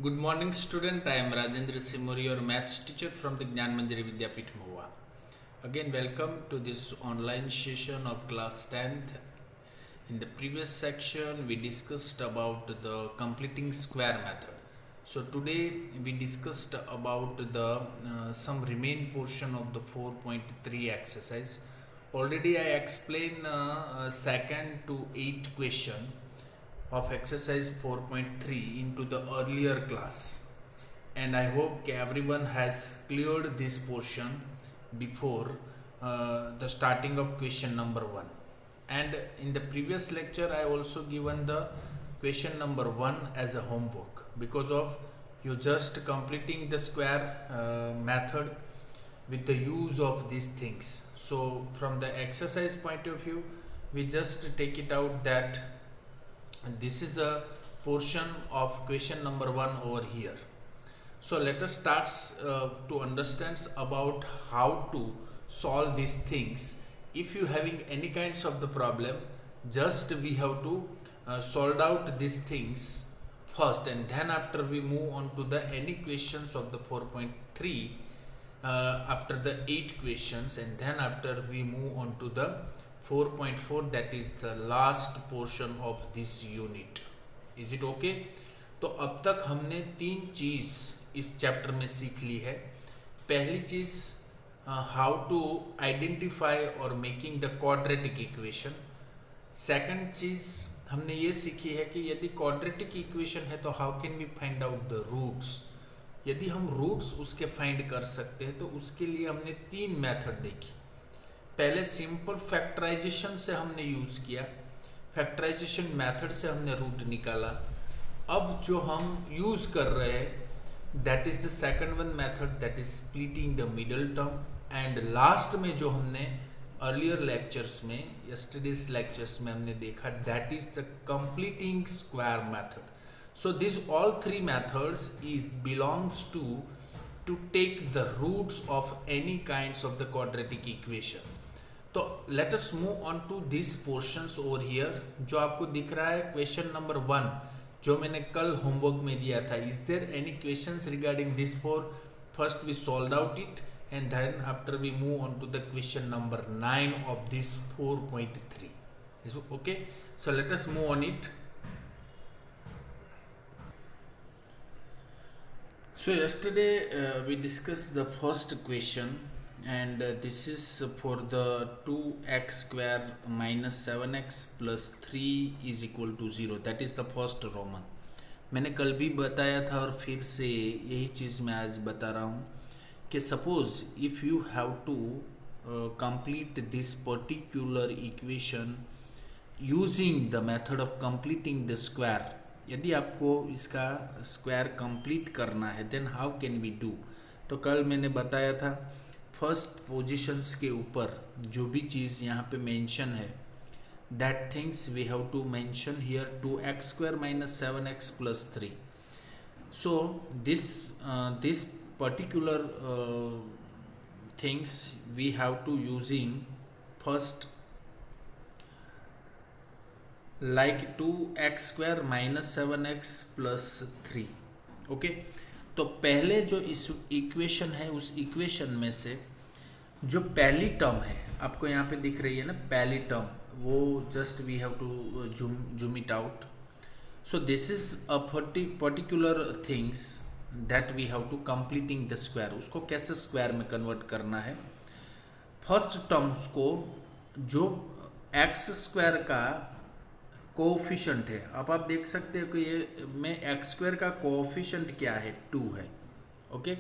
Good morning, student. I am Rajendra Simori, your maths teacher from the Gyan Manjari Vidyapeeth Mohua. Again, welcome to this online session of class 10th. In the previous section, we discussed about the completing square method. So today we discussed about the some remain portion of the 4.3 exercise. Already I explained second to 8 question of exercise 4.3 into the earlier class, and I hope everyone has cleared this portion before the starting of question number 1. And in the previous lecture I also given the question number 1 as a homework because of you just completing the square method with the use of these things. So from the exercise point of view, we just take it out that this is a portion of question number 1 over here. So let us start to understand about how to solve these things. If you having any kinds of the problem, just we have to solve out these things first, and then after we move on to the any questions of the 4.3 after the 8 questions, and then after we move on to the 4.4, that is the last portion of this unit. Is it okay? तो अब तक हमने 3 चीज इस chapter में सीख ली है. पहली चीज हाउ टू आइडेंटिफाई और making the quadratic equation. Second चीज हमने ये सीखी है कि यदि क्वाड्रेटिक इक्वेशन है तो how can we find out the roots. यदि हम रूट्स उसके फाइंड कर सकते हैं तो उसके लिए हमने 3 मेथड देखी. पहले सिंपल फैक्टराइजेशन से हमने यूज़ किया, फैक्टराइजेशन मेथड से हमने रूट निकाला. अब जो हम यूज़ कर रहे हैं that is the second one method, that is splitting the middle term. And last में जो हमने अर्लियर लेक्चर्स में, यस्टरडेज लेक्चर्स में हमने देखा, that is the completing square method. So this all 3 methods is belongs to take the roots of any kinds of the quadratic equation. तो let us move on to this portions over here. जो आपको दिख रहा है question number 1 जो मैंने कल homework में दिया था. Is there any questions regarding this? For first we solve out it and then after we move on to the question number 9 of this 4.3. Okay, so let us move on it. So yesterday we discussed the first question, and this is for the 2x square minus 7x plus 3 is equal to 0. That is the first Roman. मैंने कल भी बताया था और फिर से यही चीज़ मैं आज बता रहा हूँ कि suppose if you have to complete this particular equation using the method of completing the square. यदि आपको इसका स्क्वायर कंप्लीट करना है then how can we do. तो कल मैंने बताया था फर्स्ट पोजीशंस के ऊपर जो भी चीज़ यहाँ पे मेंशन है that things we have to mention here 2x square minus 7x plus 3. So this particular things we have to using first like 2x square minus 7x plus 3. Okay, तो पहले जो इस इक्वेशन है उस इक्वेशन में से जो पहली टर्म है आपको यहाँ पे दिख रही है ना, पहली टर्म, वो just we have to zoom it out. So this is a particular things that we have to completing the square. उसको कैसे स्क्वायर में कन्वर्ट करना है. फर्स्ट टर्म्स को जो एक्स स्क्वायर का कोफिशेंट है, अब आप देख सकते हो कि ये में एक्स स्क्वायर का कोफिशेंट क्या है, 2 है. ओके,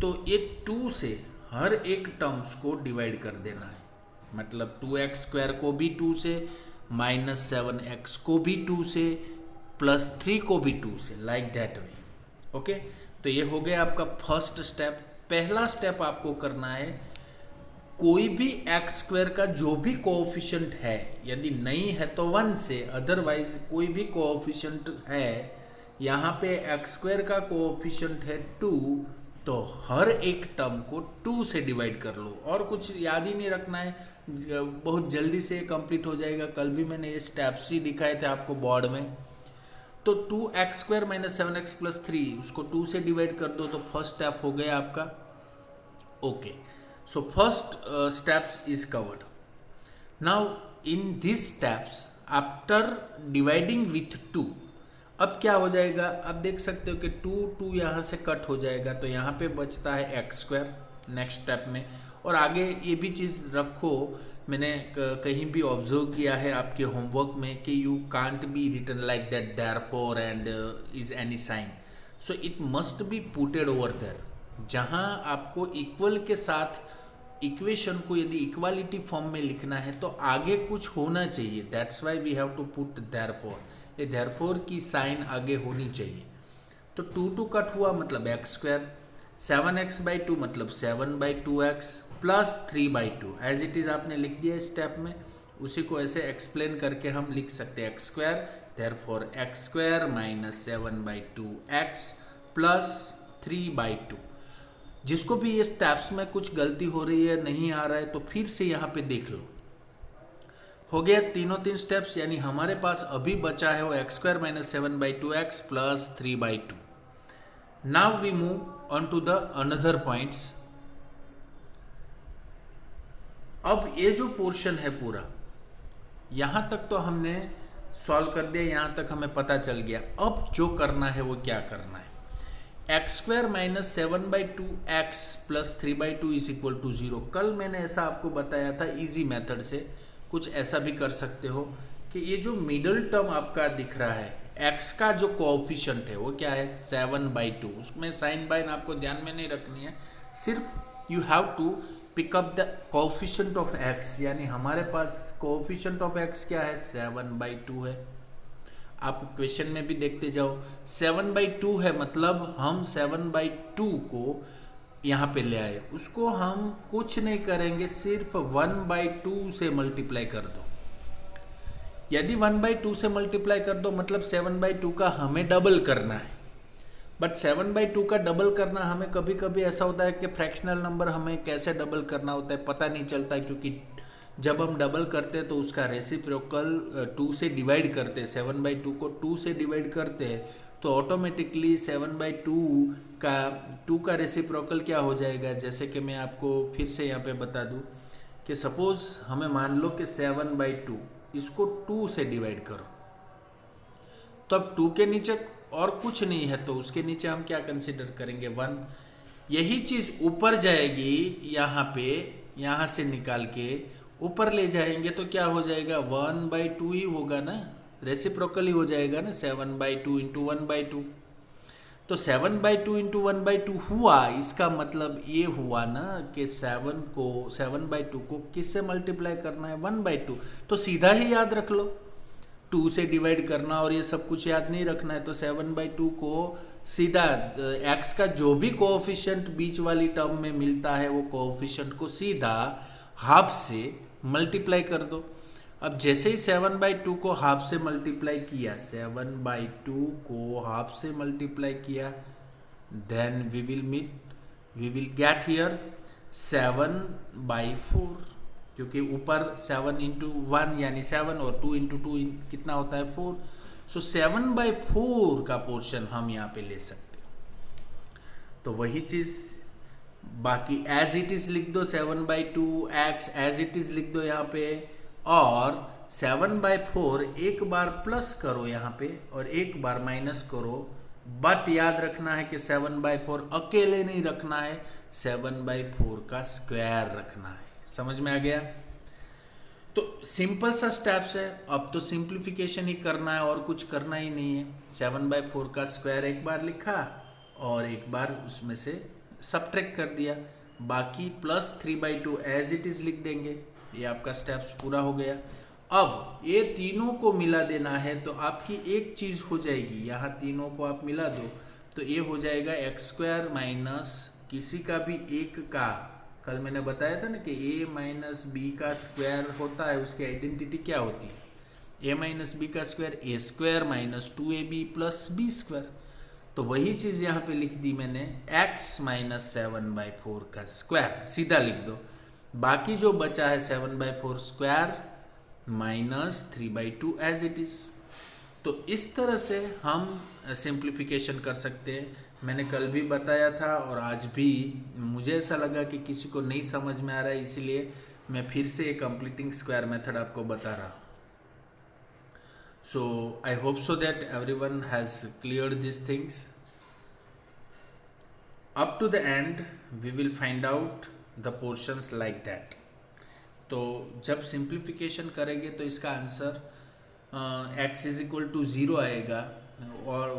तो ये 2 से हर एक टर्म्स को डिवाइड कर देना है. मतलब 2x स्क्वायर को भी 2 से, माइनस 7x को भी 2 से, प्लस 3 को भी 2 से, लाइक दैट वे. ओके, तो ये हो गया आपका फर्स्ट स्टेप. पहला स्टेप आपको करना है कोई भी एक्स स्क्वायर का जो भी कोएफिशिएंट है, यदि नहीं है तो 1 से, अदरवाइज कोई भी कोएफिशिएंट है, यहाँ पे एक्स स्क्वायर का कोएफिशिएंट है 2, तो हर एक टर्म को 2 से डिवाइड कर लो. और कुछ याद ही नहीं रखना है, बहुत जल्दी से कंप्लीट हो जाएगा. कल भी मैंने ये स्टेप्स ही दिखाए थे आपको बोर्ड में. तो 2x² माइनस 7x प्लस 3 उसको 2 से डिवाइड कर दो तो फर्स्ट स्टेप हो गया आपका। Okay, so first steps is covered. Now in these steps after dividing with 2, अब क्या हो जाएगा, अब देख सकते हो कि 2 यहाँ से कट हो जाएगा तो यहाँ पे बचता है x² नेक्स्ट स्टेप में। और आगे ये भी चीज़ रखो, मैंने कहीं भी ऑब्जर्व किया है आपके होमवर्क में कि you can't be written like that therefore and is any sign, so it must be puted over there. जहाँ आपको इक्वल के साथ इक्वेशन को यदि इक्वालिटी फॉर्म में लिखना है तो आगे कुछ होना चाहिए, that's why we have to put therefore. ये देयरफॉर की साइन आगे होनी चाहिए। तो 2 कट हुआ मतलब x², 7x/2 मतलब 7/2x plus 3/2 as it is आपने लिख दिया स्टेप में, उसी को ऐसे एक्सप्लेन करके हम लिख सकते हैं x², therefore x² minus 7/2x plus 3/2। जिसको भी ये स्टेप्स में कुछ गलती हो रही है, नहीं आ रहा है, तो फिर से यहाँ पे देख लो। हो गया तीन स्टेप्स, यानी हमारे पास अभी बचा है वो x² minus 7/2x plus 3/2। Now we move on to the another points. अब ये जो पोर्शन है पूरा, यहाँ तक तो हमने सॉल्व कर दिया, यहाँ तक हमें पता चल गया। अब जो करना है वो क्या करना है, x² minus 7/2x plus 3/2 is equal to 0। कल मैंने ऐसा आपको बताया था इजी मेथड से, कुछ ऐसा भी कर सकते हो कि ये जो मिडल टर्म आपका दिख रहा है, x का जो कोएफिशिएंट है वो क्या है 7/2, उसमें साइन बाइन आपको ध्यान में नहीं रखनी है, सिर्फ you have to pick up the coefficient of x, यानी हमारे पास कोएफिशिएंट ऑफ x क्या है 7/2 है। आप क्वेश्चन में भी देखते जाओ 7/2 है, मतलब हम 7/2 को यहाँ पे ले आए, उसको हम कुछ नहीं करेंगे, सिर्फ 1/2 से मल्टीप्लाई कर दो। यदि 1/2 से मल्टीप्लाई कर दो मतलब 7/2 का हमें डबल करना है, बट 7/2 का डबल करना हमें कभी कभी ऐसा होता है कि फ्रैक्शनल नंबर हमें कैसे डबल करना होता है पता नहीं चलता, क्योंकि जब हम डबल करते हैं तो उसका रेसिप्रोकल 2 से डिवाइड करते हैं, 7/2 को 2 से डिवाइड करते हैं तो ऑटोमेटिकली 7/2 का रेसिप्रोकल क्या हो जाएगा। जैसे कि मैं आपको फिर से यहाँ पे बता दूँ कि सपोज हमें मान लो कि 7/2 इसको 2 से डिवाइड करो, तो अब 2 के नीचे और कुछ नहीं है तो उसके नीचे हम क्या कंसिडर करेंगे 1। यही चीज़ ऊपर जाएगी, यहाँ पे यहाँ से निकाल के ऊपर ले जाएंगे तो क्या हो जाएगा 1/2 ही होगा ना, रेसिप्रोकल ही हो जाएगा ना 7/2 इंटू 1/2। तो 7/2 इंटू 1/2 हुआ, इसका मतलब ये हुआ ना कि 7/2 को किससे मल्टीप्लाई करना है 1/2, तो सीधा ही याद रख लो, 2 से डिवाइड करना और ये सब कुछ याद नहीं रखना है। तो 7/2 को सीधा x का जो भी कोएफिशिएंट बीच वाली टर्म में मिलता है वो कोएफिशिएंट को सीधा हाफ से मल्टीप्लाई कर दो। अब जैसे ही 7/2 को हाफ से मल्टीप्लाई किया, 7/2 को हाफ से मल्टीप्लाई किया, then we will get here 7/4, क्योंकि ऊपर 7 इंटू 1 यानी 7 और 2 इंटू 2 कितना होता है 4। सो 7/4 का पोर्शन हम यहाँ पे ले सकते हैं। तो वही चीज़ बाकी एज इट इज लिख दो, 7/2x एज इट इज लिख दो यहाँ पे, और 7/4 एक बार प्लस करो यहाँ पे और एक बार माइनस करो, बट याद रखना है कि 7/4 अकेले नहीं रखना है, 7/4 का स्क्वायर रखना है। समझ में आ गया? तो सिंपल सा स्टेप्स है, अब तो सिंप्लीफिकेशन ही करना है और कुछ करना ही नहीं है। 7/4 का स्क्वायर एक बार लिखा और एक बार उसमें से सब्ट्रैक्ट कर दिया, बाकी प्लस 3/2 एज इट इज लिख देंगे। ये आपका स्टेप्स पूरा हो गया। अब ये तीनों को मिला देना है तो आपकी एक चीज़ हो जाएगी, यहाँ तीनों को आप मिला दो तो ये हो जाएगा x² माइनस किसी का भी एक का, कल मैंने बताया था ना कि a माइनस बी का स्क्वायर होता है, उसकी आइडेंटिटी क्या होती है a माइनस बी का square a² minus 2ab plus b²। तो वही चीज़ यहाँ पे लिख दी मैंने, x माइनस 7/4 का स्क्वायर सीधा लिख दो, बाकी जो बचा है 7/4 square minus 3/2 as it is. तो इस तरह से हम सिंप्लीफिकेशन कर सकते हैं। मैंने कल भी बताया था और आज भी मुझे ऐसा लगा कि किसी को नहीं समझ में आ रहा है, इसीलिए मैं फिर से एक कंप्लीटिंग स्क्वायर मेथड आपको बता रहा हूँ। So I hope so that everyone has cleared this things. Up to the end we will find out the portions like that. तो जब सिंप्लीफिकेशन करेंगे तो इसका answer x is equal to 0 आएगा, और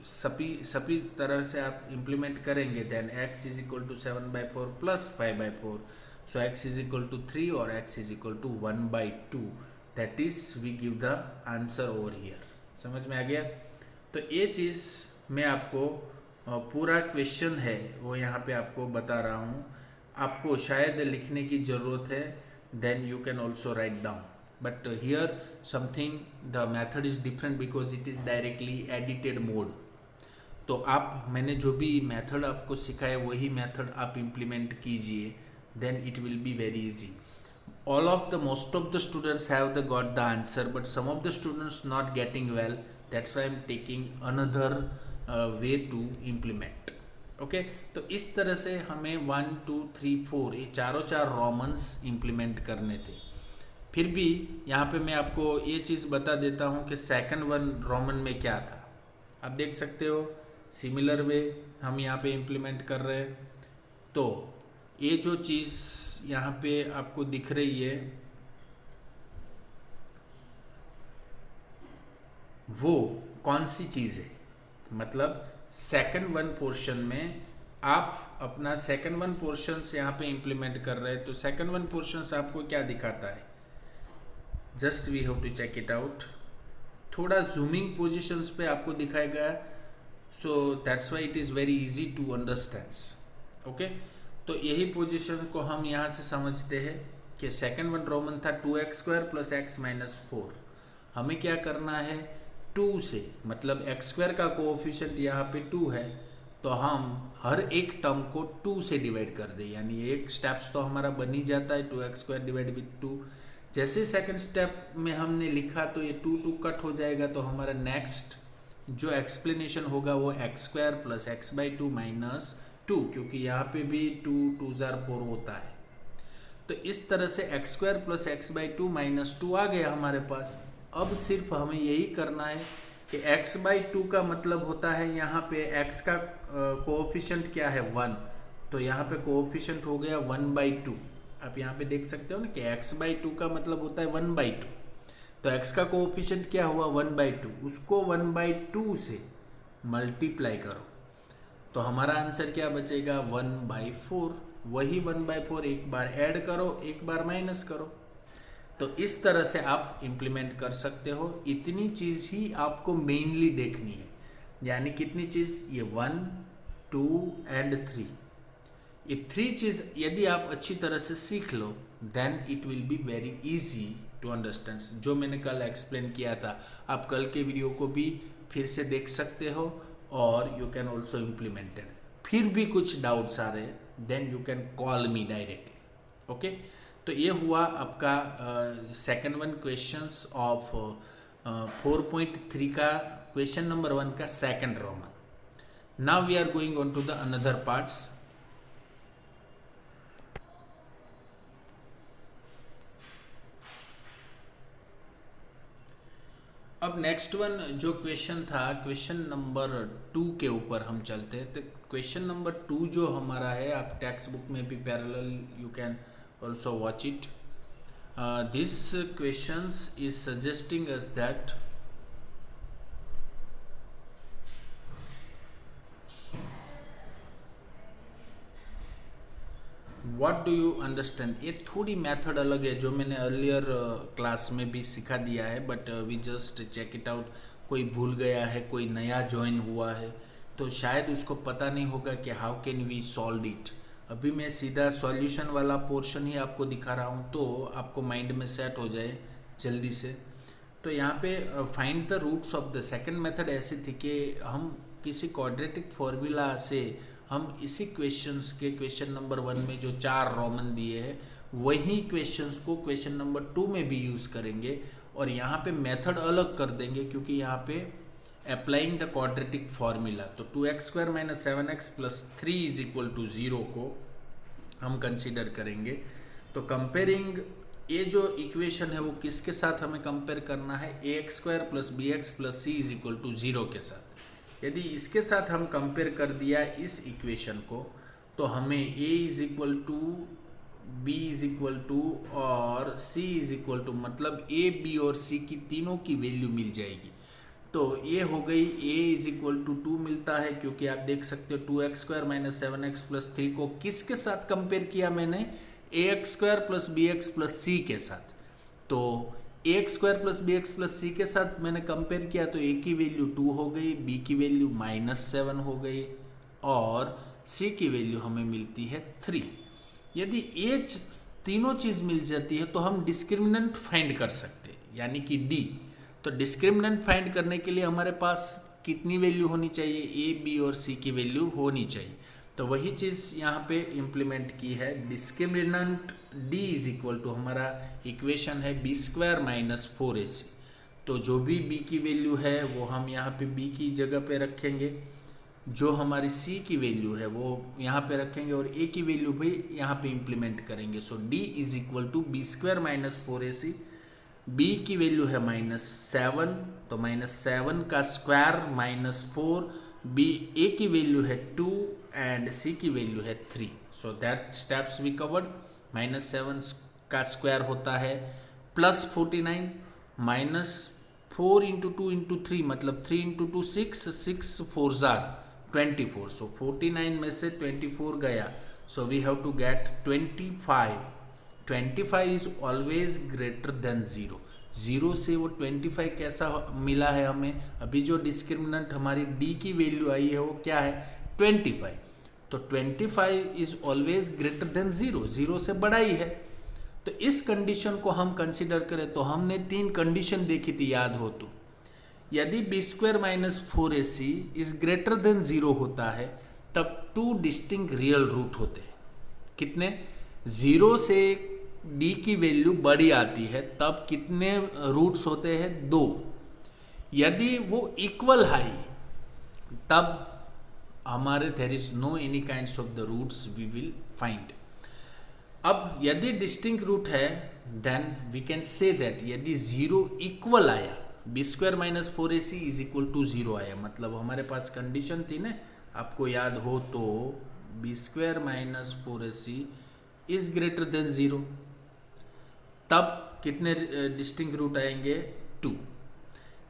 सभी तरह से आप इम्प्लीमेंट करेंगे then x is equal to 7/4 plus 5/4, so x is equal to 3 और x is equal to 1/2, that is we give the answer over here. समझ में आ गया? तो ये चीज़ मैं आपको पूरा क्वेश्चन है वो यहाँ पे आपको बता रहा हूँ। आपको शायद लिखने की ज़रूरत है, then you can also write down, but here something the method is different because it is directly edited mode. तो आप मैंने जो भी मेथड आपको सिखाया वही मेथड आप इम्प्लीमेंट कीजिए, then it will be very easy. all of the most of the students have got the answer, but some of the students not getting well, that's why I'm taking another way to implement. Okay तो इस तरह से हमें 1 2 3 4 ये चार Romans implement करने थे। फिर भी यहाँ पे मैं आपको ये चीज़ बता देता हूँ कि सेकंड वन रोमन में क्या था। आप देख सकते हो सिमिलर वे हम यहाँ पे इम्प्लीमेंट कर रहे हैं। तो ये जो चीज़ यहाँ पे आपको दिख रही है वो कौन सी चीज़ है, मतलब सेकंड वन पोर्शन में आप अपना सेकंड वन पोर्शन से यहाँ पे इम्प्लीमेंट कर रहे हैं। तो सेकंड वन पोर्शन से आपको क्या दिखाता है, just we have to check it out. थोड़ा जूमिंग पोजिशंस पे आपको दिखाएगा, so that's why it is very easy to understand. Okay तो यही पोजीशन को हम यहाँ से समझते हैं कि सेकंड वन रोमन था 2x² प्लस x माइनस 4। हमें क्या करना है 2 से, मतलब x² का कोएफिशिएंट यहाँ पे 2 है, तो हम हर एक टर्म को 2 से डिवाइड कर दें, यानी एक स्टेप्स तो हमारा बन ही जाता है 2x² डिवाइड विथ 2। जैसे सेकंड स्टेप में हमने लिखा तो ये 2 कट हो जाएगा, तो हमारा नेक्स्ट जो एक्सप्लेनेशन होगा वो x² प्लस x/2 माइनस 2, क्योंकि यहाँ पे भी 2 2 4 होता है। तो इस तरह से x² प्लस x/2 माइनस 2 आ गया हमारे पास। अब सिर्फ हमें यही करना है कि x/2 का मतलब होता है यहाँ पे x का कोएफिशिएंट क्या है 1, तो यहाँ पे कोएफिशिएंट हो गया 1/2। आप यहाँ पे देख सकते हो ना कि x/2 का मतलब होता है 1/2, तो x का कोएफिशिएंट क्या हुआ 1/2, उसको 1/2 से मल्टीप्लाई करो तो हमारा आंसर क्या बचेगा 1/4। वही 1/4 एक बार ऐड करो एक बार माइनस करो। तो इस तरह से आप इम्प्लीमेंट कर सकते हो। इतनी चीज़ ही आपको मेनली देखनी है, यानी कितनी चीज़, ये 1 2 एंड 3, ये 3 चीज़ यदि आप अच्छी तरह से सीख लो then it will be very easy to understand. जो मैंने कल एक्सप्लेन किया था, आप कल के वीडियो को भी फिर से देख सकते हो और you can also implement it. फिर भी कुछ डाउट्स आ रहे हैं then you can call me directly. Okay तो ये हुआ आपका सेकंड वन क्वेश्चंस ऑफ 4.3 का क्वेश्चन नंबर 1 का second roman. Now we are going on to the another parts. अब नेक्स्ट वन जो क्वेश्चन था, क्वेश्चन नंबर 2 के ऊपर हम चलते हैं। तो क्वेश्चन नंबर 2 जो हमारा है, आप टेक्स्ट बुक में भी parallel you can also watch it. This questions is suggesting us that what do you understand. ये थोड़ी मेथड अलग है जो मैंने अर्लियर क्लास में भी सिखा दिया है, but we just check it out. कोई भूल गया है, कोई नया ज्वाइन हुआ है तो शायद उसको पता नहीं होगा कि how can we solve it. अभी मैं सीधा सॉल्यूशन वाला पोर्शन ही आपको दिखा रहा हूँ तो आपको माइंड में सेट हो जाए जल्दी से। तो यहाँ पे find the roots of the second method ऐसी थी कि हम किसी क्वाड्रेटिक फॉर्मूला से हम इसी क्वेश्चंस के क्वेश्चन नंबर 1 में जो 4 रोमन दिए हैं वही क्वेश्चंस को क्वेश्चन नंबर 2 में भी यूज़ करेंगे और यहाँ पे मेथड अलग कर देंगे क्योंकि यहाँ पे अप्लाइंग द क्वाड्रेटिक फॉर्मूला, तो 2x² - 7x + 3 = 0 को हम कंसीडर करेंगे। तो कंपेयरिंग ये जो इक्वेशन है वो किसके साथ हमें कंपेयर करना है, ax² + bx + c = 0 के साथ। यदि इसके साथ हम कंपेयर कर दिया इस इक्वेशन को तो हमें a = b = और c = मतलब a b और c की तीनों की वैल्यू मिल जाएगी। तो ये हो गई a = 2 मिलता है क्योंकि आप देख सकते हो 2x² - 7x + 3 को किसके साथ कंपेयर किया मैंने, ax² + bx + c के साथ। तो ax² + bx + c के साथ मैंने कंपेयर किया तो a की वैल्यू 2 हो गई, b की वैल्यू -7 हो गई और c की वैल्यू हमें मिलती है 3। यदि ये तीनों चीज़ मिल जाती है तो हम डिस्क्रिमिनेंट फाइंड कर सकते हैं, यानी कि d। तो डिस्क्रिमिनेंट फाइंड करने के लिए हमारे पास कितनी वैल्यू होनी चाहिए, a b और c की वैल्यू होनी चाहिए। तो वही चीज़ यहाँ पे इम्प्लीमेंट की है। डिस्क्रिमिनेंट d = हमारा इक्वेशन है b² - 4ac। तो जो भी b की वैल्यू है वो हम यहाँ पे b की जगह पे रखेंगे, जो हमारी c की वैल्यू है वो यहाँ पे रखेंगे और a की वैल्यू भी यहाँ पे इम्प्लीमेंट करेंगे। So d = b² - 4ac। b की वैल्यू है -7, तो -7 का स्क्वायर -4, b a की वैल्यू है 2 एंड c की वैल्यू है 3। So that steps we covered. -7 का स्क्वायर होता है +49, -4 × 2 × 3 मतलब 3 × 2 6, 6 4 24। सो 49 में से 24 गया, so we have to get 25। 25 is always greater than 0। 0 से वो 25 कैसा मिला है हमें, अभी जो डिस्क्रिमिनेंट हमारी d की वैल्यू आई है वो क्या है, 25। तो 25 इज ऑलवेज ग्रेटर देन 0, 0 से बड़ा ही है। तो इस कंडीशन को हम कंसिडर करें तो हमने 3 कंडीशन देखी थी, याद हो तो। यदि b² - 4ac is greater than 0 होता है तब 2 डिस्टिंक्ट रियल रूट होते हैं। कितने, 0 से d की वैल्यू बड़ी आती है तब कितने रूट्स होते हैं, 2। यदि वो इक्वल हाई तब हमारे there is no any kinds of the roots we will find. अब यदि डिस्टिंक्ट रूट है then we can say that यदि 0 इक्वल आया, b² - 4ac = 0 आया, मतलब हमारे पास कंडीशन थी ना, आपको याद हो तो b² - 4ac is greater than 0, तब कितने डिस्टिंक्ट रूट आएंगे, 2।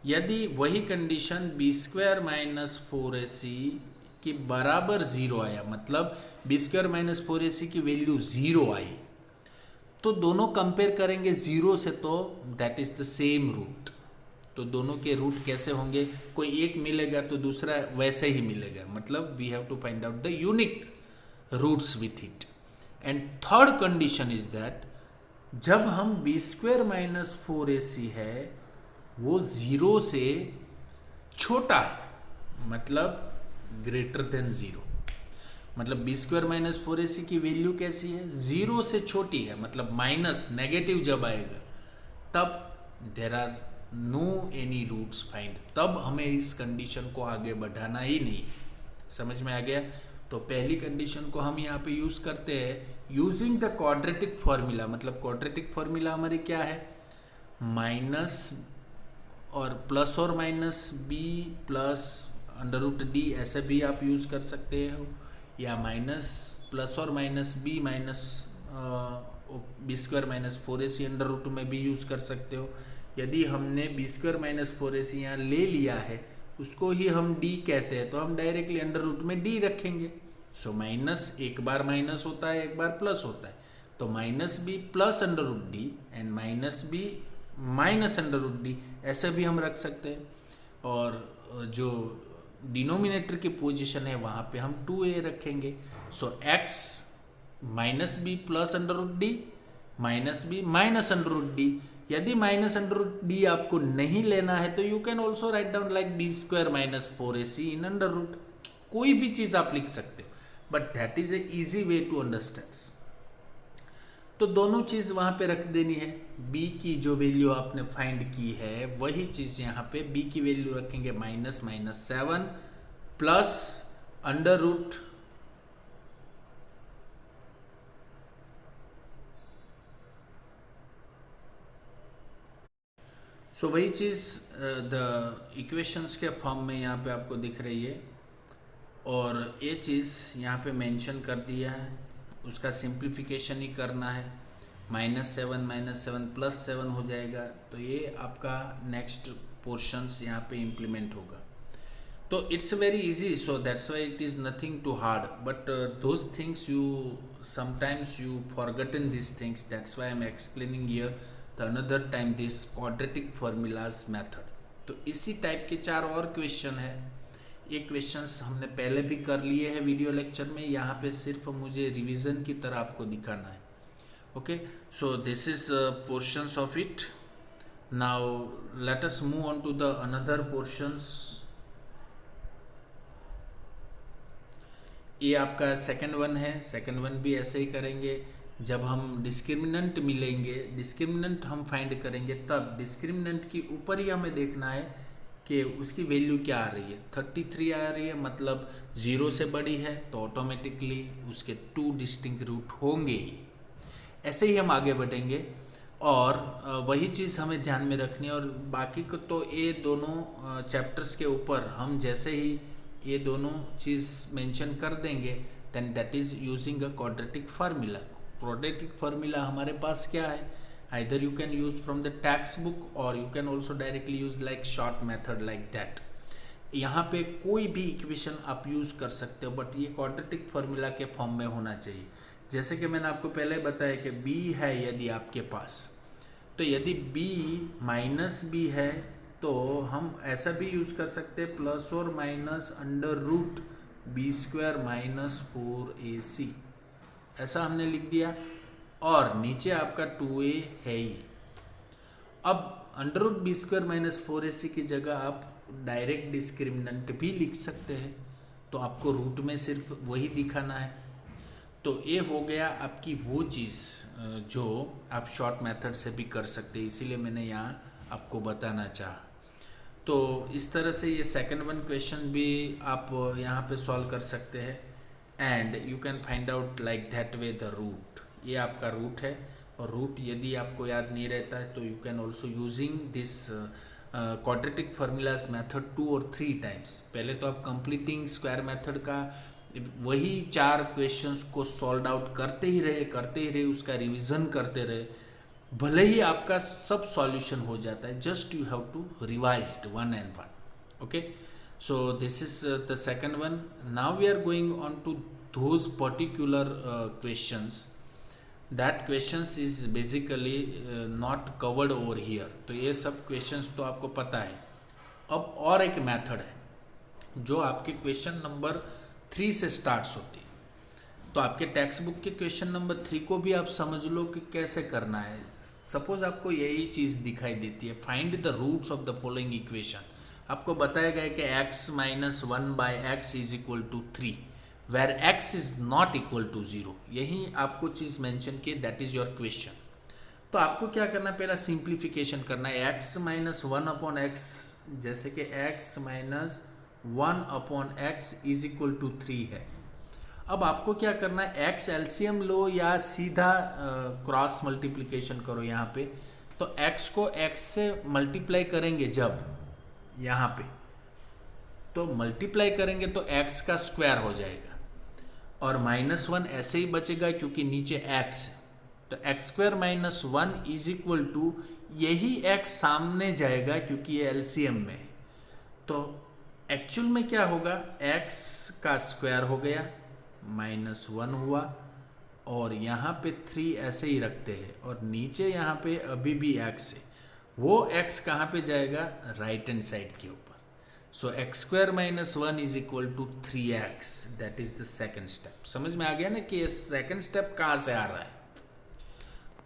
यदि वही कंडीशन b² - 4ac के बराबर 0 आया, मतलब b² - 4ac की वैल्यू 0 आई, तो दोनों कंपेयर करेंगे 0 से, तो that is the same root. तो दोनों के रूट कैसे होंगे, कोई एक मिलेगा तो दूसरा वैसे ही मिलेगा, मतलब we have to find out the unique roots with it. And third condition is that जब हम b² - 4ac है वो 0 से छोटा है, मतलब ग्रेटर देन 0, मतलब b² - 4ac की वैल्यू कैसी है, 0 से छोटी है, मतलब माइनस नेगेटिव जब आएगा तब there are no any roots find, तब हमें इस कंडीशन को आगे बढ़ाना ही नहीं। समझ में आ गया। तो पहली कंडीशन को हम यहाँ पे यूज़ करते हैं यूजिंग द क्वाड्रेटिक फॉर्मूला, मतलब क्वाड्रेटिक फॉर्मूला हमारी क्या है, माइनस और प्लस और माइनस b +√d, ऐसे भी आप यूज़ कर सकते हो, या माइनस प्लस और माइनस b b² - 4ac √2 में भी यूज़ कर सकते हो। यदि हमने b² - 4ac यहाँ ले लिया है, उसको ही हम d कहते हैं, तो हम डायरेक्टली √2 में d रखेंगे। सो माइनस एक बार माइनस होता है, एक बार प्लस होता है, तो -b +√d and -b -√d ऐसे भी हम रख सकते हैं। और जो डिनोमिनेटर की पोजीशन है वहाँ पे हम 2a रखेंगे। सो x -b +√d -b -√d। यदि -√d आपको नहीं लेना है तो you can also write down like b² - 4ac in √, कोई भी चीज़ आप लिख सकते हो, but that is a easy way to understand. तो दोनों चीज़ वहाँ पे रख देनी है। b की जो वैल्यू आपने फाइंड की है वही चीज़ यहाँ पे b की वैल्यू रखेंगे -7 प्लस अंडर रूट सो वही चीज़ द इक्वेशंस के फॉर्म में यहाँ पे आपको दिख रही है, और ये चीज़ यहाँ पे मेंशन कर दिया है, उसका सिंप्लीफिकेशन ही करना है। -7 +7 हो जाएगा, तो ये आपका नेक्स्ट पोर्शंस यहाँ पे इम्प्लीमेंट होगा। तो it's very easy, so that's why it is nothing too hard, but those things you sometimes you forgotten this things, that's why I am explaining here the another time this quadratic formulas method. तो इसी type के 4 और question है। ये questions हमने पहले भी कर लिए हैं वीडियो लेक्चर में, यहाँ पे सिर्फ मुझे रिवीजन की तरह आपको दिखाना है। Okay, so this is portions of it. Now let us move on to the another portions. ये आपका सेकंड वन है, सेकंड वन भी ऐसे ही करेंगे। जब हम डिस्क्रिमिनेंट मिलेंगे, डिस्क्रिमिनेंट हम फाइंड करेंगे, तब डिस्क्रिमिनेंट की ऊपर ही हमें देखना है कि उसकी वैल्यू क्या आ रही है। 33 आ रही है, मतलब 0 से बड़ी है, तो ऑटोमेटिकली उसके 2 डिस्टिंक्ट रूट होंगे ही। ऐसे ही हम आगे बढ़ेंगे, और वही चीज़ हमें ध्यान में रखनी है। और बाकी को तो ये दोनों चैप्टर्स के ऊपर हम जैसे ही ये दोनों चीज़ मेंशन कर देंगे, then that is using a quadratic formula. Quadratic formula हमारे पास क्या है, either you can use from the textbook or you can also directly use like short method like that। यहाँ पे कोई भी इक्वेशन आप यूज़ कर सकते हो, बट ये क्वाड्रेटिक फार्मूला के फॉर्म में होना चाहिए। जैसे कि मैंने आपको पहले बताया कि b है यदि आपके पास, तो यदि b -b है तो हम ऐसा भी यूज़ कर सकते हैं, प्लस और minus under root b² - 4ac, ऐसा हमने लिख दिया, और नीचे आपका 2a है ही। अब अंडर रूट b² - 4ac की जगह आप डायरेक्ट डिस्क्रिमिनेंट भी लिख सकते हैं, तो आपको रूट में सिर्फ वही दिखाना है। तो ये हो गया आपकी वो चीज़ जो आप शॉर्ट मेथड से भी कर सकते हैं, इसीलिए मैंने यहाँ आपको बताना चाहा। तो इस तरह से ये सेकंड वन क्वेश्चन भी आप यहाँ पे सॉल्व कर सकते हैं, and you can find out like that way the root. ये आपका रूट है, और रूट यदि आपको याद नहीं रहता है तो you can also using this quadratic formulas method 2 और 3 टाइम्स। पहले तो आप कंप्लीटिंग स्क्वायर मेथड का वही 4 क्वेश्चंस को सॉल्व आउट करते ही रहे, उसका रिवीजन करते रहे, भले ही आपका सब सॉल्यूशन हो जाता है, just you have to revise 1 and 1। Okay, so this is the second one. Now we are going on to those particular questions, that questions is basically not covered over here। तो ये सब questions तो आपको पता है। अब और एक मेथड है जो आपके क्वेश्चन नंबर 3 से स्टार्ट्स होती है। तो आपके टेक्स्ट बुक के क्वेश्चन नंबर 3 को भी आप समझ लो कि कैसे करना है। सपोज आपको यही चीज़ दिखाई देती है, find the roots of the following equation. आपको बताया गया कि x - 1/x = 3, where x is not equal to 0। यही आपको चीज़ मेंशन की, दैट इज योर क्वेश्चन। तो आपको क्या करना है, पहला सिंप्लीफिकेशन करना है। x - 1/x, जैसे कि x - 1/x = 3 है। अब आपको क्या करना है, x एलसीएम लो या सीधा क्रॉस मल्टीप्लिकेशन करो यहाँ पे। तो x को x से मल्टीप्लाई करेंगे जब यहाँ पे, तो मल्टीप्लाई करेंगे तो x का स्क्वायर हो जाएगा, और -1 ऐसे ही बचेगा क्योंकि नीचे x है। तो x² - 1 = यही x सामने जाएगा क्योंकि ये एलसीएम में है। तो एक्चुअल में क्या होगा, x का स्क्वायर हो गया, -1 हुआ, और यहाँ पे 3 ऐसे ही रखते हैं, और नीचे यहाँ पे अभी भी x है। वो x कहाँ पे जाएगा, राइट हैंड साइड के ऊपर। सो x² - 1 = 3x, that is the second step. समझ में आ गया ना कि ये सेकेंड स्टेप कहाँ से आ रहा है।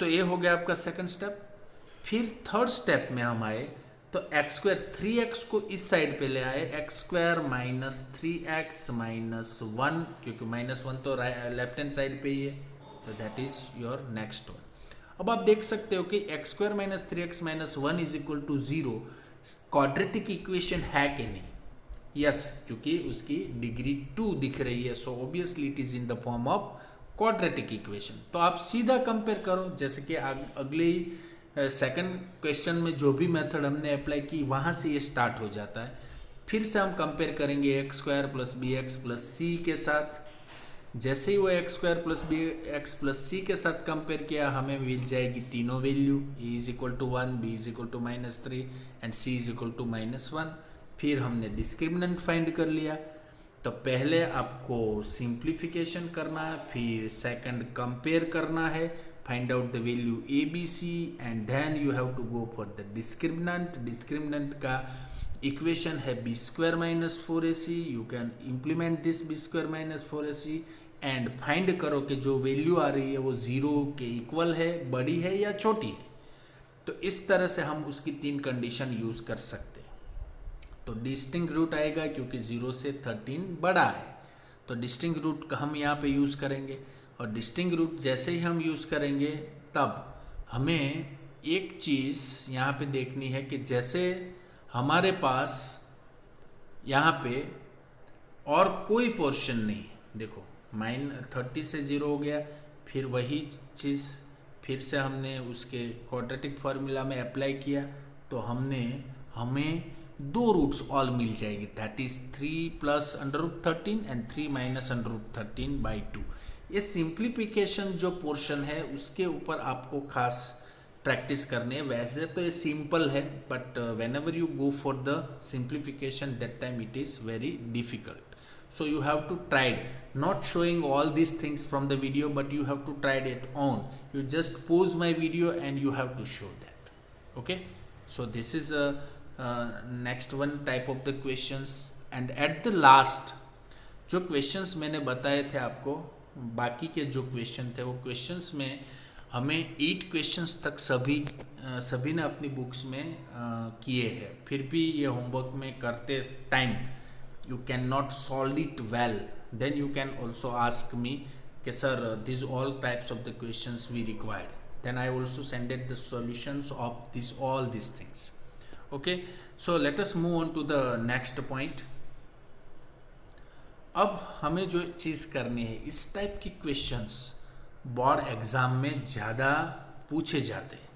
तो ये हो गया आपका सेकेंड स्टेप। फिर थर्ड स्टेप में हम आए तो x² 3x को इस साइड पे ले आए, x² - 3x - 1, क्योंकि -1 तो लेफ्ट हैंड साइड पे ही है, तो that is your next one. अब आप देख सकते हो कि X square minus 3x minus 1 is equal to 0 quadratic equation है कि नहीं? यस, क्योंकि उसकी डिग्री 2 दिख रही है, so obviously it is in the form of quadratic equation. तो आप सीधा कंपेयर करो, जैसे कि अगले ही सेकंड क्वेश्चन में जो भी मेथड हमने अप्लाई की वहाँ से ये स्टार्ट हो जाता है। फिर से हम कंपेयर करेंगे x square plus b x plus c के साथ। जैसे ही वो x square plus b x plus c के साथ कंपेयर किया, हमें मिल जाएगी तीनों value, a is equal to 1, b is equal to -3 and c is equal to -1। फिर हमने डिस्क्रिमिनेंट फाइंड कर लिया। तो पहले आपको सिंप्लीफिकेशन करना है, फिर सेकंड कंपेयर करना है, find out the value A B C and then you have to go for the discriminant. Discriminant का इक्वेशन है B square minus 4ac। You can implement this B square minus 4ac and find करो कि जो value आ रही है वो 0 के equal है, बड़ी है या छोटी है। तो इस तरह से हम उसकी 3 कंडीशन यूज़ कर सकते हैं। तो डिस्टिंक्ट रूट आएगा क्योंकि 0 से 13 बड़ा है, तो डिस्टिंक्ट रूट हम यहाँ पे यूज़ करेंगे। और डिस्टिंक्ट रूट जैसे ही हम यूज़ करेंगे तब हमें एक चीज़ यहाँ पे देखनी है कि जैसे हमारे पास यहाँ पे और कोई पोर्शन नहीं, देखो -30 से 0 हो गया, फिर वही चीज़ फिर से हमने उसके क्वाड्रेटिक फार्मूला में अप्लाई किया, तो हमें 2 रूट्स ऑल मिल जाएगी, that is 3 plus √13 and 3 minus √13/2। ये सिंप्लीफिकेशन जो पोर्शन है उसके ऊपर आपको खास प्रैक्टिस करनी है। वैसे तो ये सिंपल है, but when ever you go for the simplification that time it is very difficult. So you have to try it. Not showing all these things from the video, but you have to try it on. You just pause my video and you have to show that. Okay. So this is a next one type of the questions. And at the last, जो questions मैंने बताए थे आपको, बाकी के जो question थे वो questions में हमें 8 questions तक सभी ने अपनी बुक्स में किए हैं। फिर भी ये होमवर्क में करते time you cannot solve it well, then you can also ask me okay sir, these all types of the questions we required, then I also send it the solutions of all these things. Okay, so let us move on to the next point. अब हमें जो चीज़ करनी है, इस type की questions board exam में ज़्यादा पूछे जाते हैं,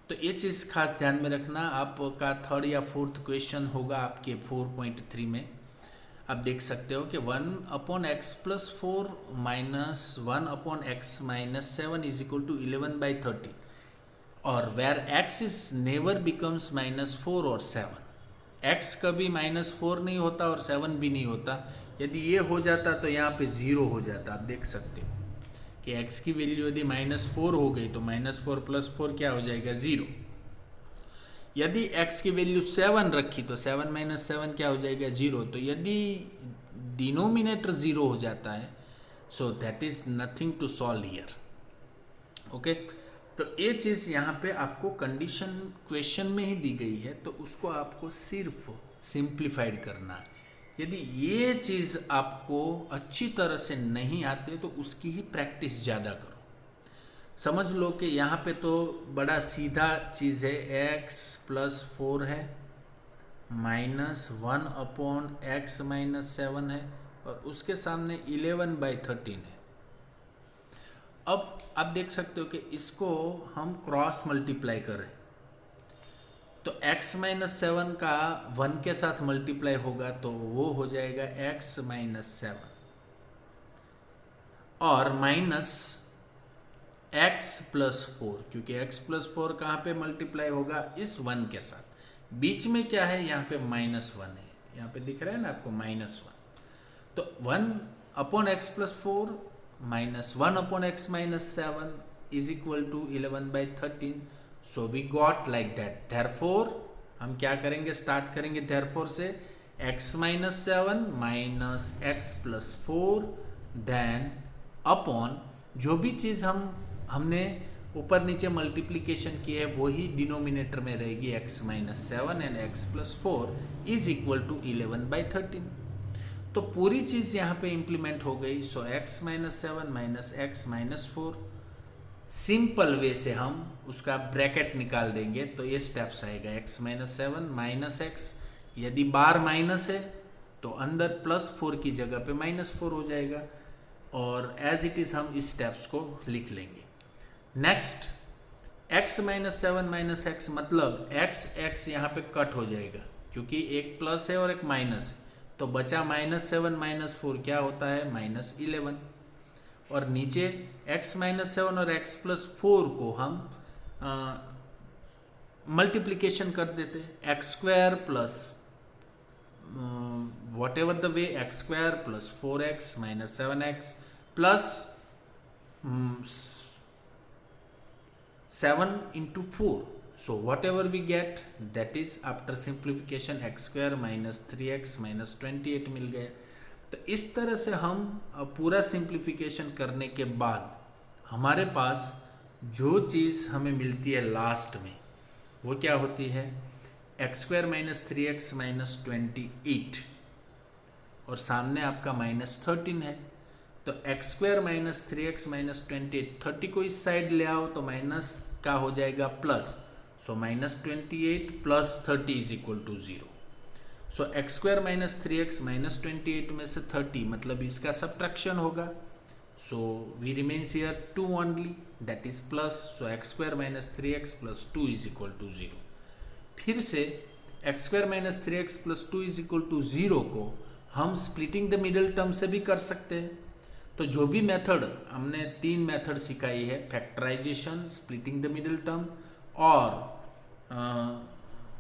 तो ये चीज़ खास ध्यान में रखना। आपका 3rd या 4th क्वेश्चन होगा आपके 4.3 में। आप देख सकते हो कि 1/x + 4 minus 1/x minus 7 is equal to 11/30, और where x is never becomes -4 और 7। x कभी -4 नहीं होता और 7 भी नहीं होता। यदि ये हो जाता तो यहाँ पे 0 हो जाता। आप देख सकते हो कि x की वैल्यू यदि -4 हो गई तो -4 + 4 क्या हो जाएगा, 0। यदि x की वैल्यू 7 रखी तो 7 - 7 क्या हो जाएगा, 0। तो यदि डिनोमिनेटर 0 हो जाता है, so that is nothing to solve here. Okay, तो ये चीज़ यहाँ पे आपको कंडीशन क्वेश्चन में ही दी गई है, तो उसको आपको सिर्फ सिंप्लीफाइड करना है। यदि ये चीज़ आपको अच्छी तरह से नहीं आती तो उसकी ही प्रैक्टिस ज़्यादा करो। समझ लो कि यहाँ पे तो बड़ा सीधा चीज़ है, x + 4 है, -1/x माइनस 7 है, और उसके सामने 11/13 है। अब आप देख सकते हो कि इसको हम क्रॉस मल्टीप्लाई करें तो x - 7 का 1 के साथ मल्टीप्लाई होगा तो वो हो जाएगा x - 7 और माइनस x + 4, क्योंकि x + 4 कहाँ पे मल्टीप्लाई होगा, इस 1 के साथ। बीच में क्या है, यहाँ पे -1 है, यहाँ पे दिख रहा है ना आपको -1। तो 1/x + 4 minus 1/x minus 7 is equal to 11/13. So we got like that. Therefore हम क्या करेंगे, स्टार्ट करेंगे therefore से x minus 7 minus x plus 4 then upon जो भी चीज़ हमने ऊपर नीचे मल्टीप्लिकेशन की है वही डिनोमिनेटर में रहेगी, x minus 7 and x plus 4 is equal to 11/13. तो पूरी चीज़ यहाँ पे इम्प्लीमेंट हो गई। सो x minus 7 minus x minus 4, simple way से हम उसका ब्रैकेट निकाल देंगे तो ये स्टेप्स आएगा x माइनस 7 माइनस एक्स, यदि बार माइनस है तो अंदर +4 की जगह पे -4 हो जाएगा, और एज इट इज़ हम इस स्टेप्स को लिख लेंगे। Next x minus 7 minus x मतलब x यहाँ पे कट हो जाएगा क्योंकि एक प्लस है और एक माइनस है, तो बचा -7 माइनस 4 क्या होता है -11, और नीचे x माइनस 7 और x प्लस 4 को हम मल्टीप्लिकेशन कर देते हैं, x square plus what ever the way, x square plus 4x minus 7x plus 7 into 4. So whatever we get, that is after simplification x square minus 3x minus 28 मिल गया। तो इस तरह से हम पूरा सिंप्लीफिकेशन करने के बाद हमारे पास जो चीज़ हमें मिलती है लास्ट में वो क्या होती है, x square minus 3x minus 28, और सामने आपका -13 है, तो x square minus 3x minus 28, 30 को इस साइड ले आओ तो माइनस का हो जाएगा plus, so -28 plus 30 is equal to 0। So X square minus 3x minus 28 में से 30 मतलब इसका सब्ट्रैक्शन होगा, so we remains here 2 only, that is plus, so X square minus 3x plus 2 is equal to 0। फिर से X square minus 3x plus 2 is equal to 0 को हम splitting the middle term से भी कर सकते हैं। तो जो भी मेथड हमने 3 मेथड सिखाई है, factorisation, splitting the middle term और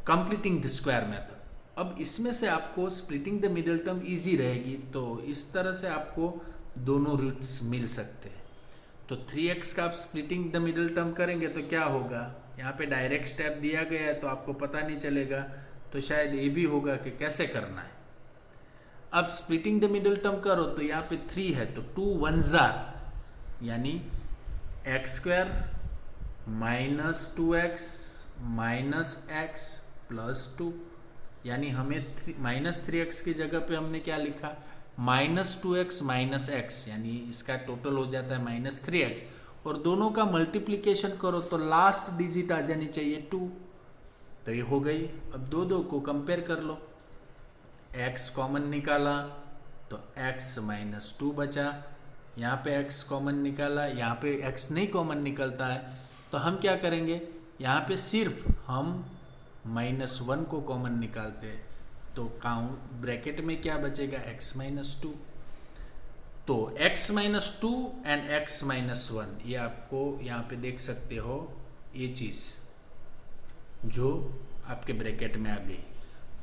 कंप्लीटिंग द स्क्वायर मेथड, अब इसमें से आपको splitting the middle term easy रहेगी, तो इस तरह से आपको दोनों रूट्स मिल सकते हैं। तो 3x का आप स्प्लिटिंग द मिडल टर्म करेंगे तो क्या होगा, यहाँ पे डायरेक्ट स्टेप दिया गया है तो आपको पता नहीं चलेगा, तो शायद ये भी होगा कि कैसे करना है। अब स्प्लिटिंग द मिडल टर्म करो तो यहाँ पे 3 है तो 2 1 जार यानी x square minus 2x minus x plus 2, यानी हमें -3x की जगह पे हमने क्या लिखा -2x माइनस एक्स, यानी इसका टोटल हो जाता है -3x, और दोनों का मल्टीप्लिकेशन करो तो लास्ट डिजिट आ जानी चाहिए 2, तो ये हो गई। अब दो को कंपेयर कर लो, x कॉमन निकाला तो x माइनस 2 बचा, यहाँ पे x कॉमन निकाला, यहाँ पे x नहीं कॉमन निकलता है तो हम क्या करेंगे, यहाँ पे सिर्फ हम -1 को कॉमन निकालते हैं, तो काउंट ब्रैकेट में क्या बचेगा x माइनस 2, तो x minus 2 and x minus 1, ये आपको यहाँ पे देख सकते हो, ये चीज़ जो आपके ब्रैकेट में आ गई।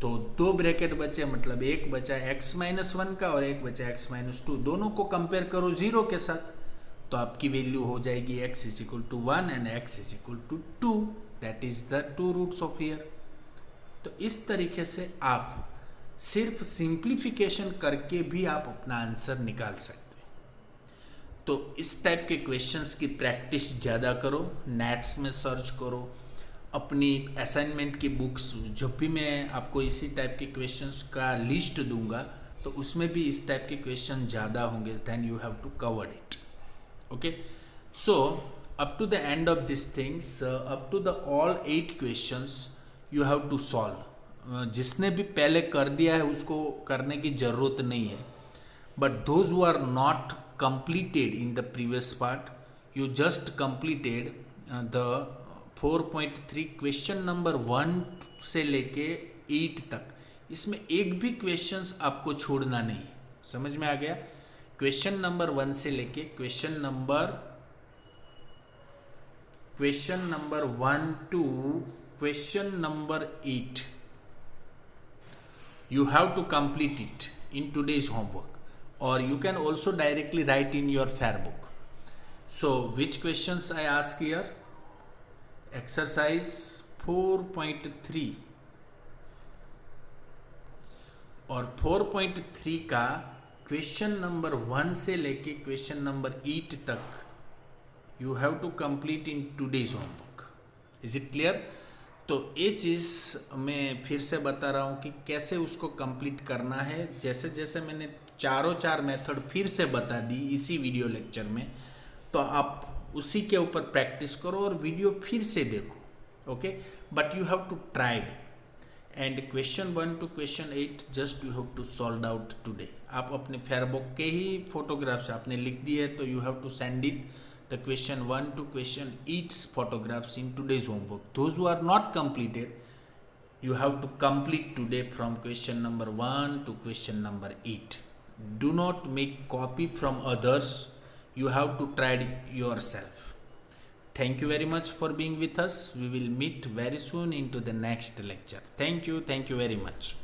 तो 2 ब्रैकेट बचे, मतलब एक बचा x माइनस 1 का और एक बचा x माइनस 2, दोनों को कंपेयर करो 0 के साथ तो आपकी वैल्यू हो जाएगी x is equal to 1 and x is equal to 2, that is the 2 roots of here. तो इस तरीके से आप सिर्फ सिंप्लीफिकेशन करके भी आप अपना आंसर निकाल सकते हैं। तो इस टाइप के क्वेश्चंस की प्रैक्टिस ज़्यादा करो, नेट्स में सर्च करो, अपनी असाइनमेंट की बुक्स, जब भी मैं आपको इसी टाइप के क्वेश्चंस का लिस्ट दूंगा तो उसमें भी इस टाइप के क्वेश्चन ज़्यादा होंगे, then you have to cover it. Okay, so up to the end of this things, up to the all 8 questions you have to solve. जिसने भी पहले कर दिया है उसको करने की ज़रूरत नहीं है, but those who are not completed in the previous part, you just completed the 4.3 question number 1 से लेके 8 तक, इसमें एक भी क्वेश्चंस आपको छोड़ना नहीं है। समझ में आ गया? क्वेश्चन नंबर 1 से लेके question number 1 to question number 8 you have to complete it in today's homework, or you can also directly write in your fair book. So which questions I ask here? Exercise 4.3 और 4.3 का question number 1 से लेके question number 8 तक you have to complete in today's homework. Is it clear? तो ये चीज़ मैं फिर से बता रहा हूँ कि कैसे उसको कंप्लीट करना है। जैसे जैसे मैंने चार मेथड फिर से बता दी इसी वीडियो लेक्चर में, तो आप उसी के ऊपर प्रैक्टिस करो और वीडियो फिर से देखो। Okay, but you have to tried and question 1 to question 8 just you have to solve out today. आप अपने फेयरबुक के ही फोटोग्राफ्स आपने लिख दिए, तो you have to send it the question 1 to question 8 photographs in today's homework. Those who are not completed, you have to complete today from question number 1 to question number 8. Do not make copy from others. You have to try it yourself. Thank you very much for being with us. We will meet very soon into the next lecture. Thank you very much.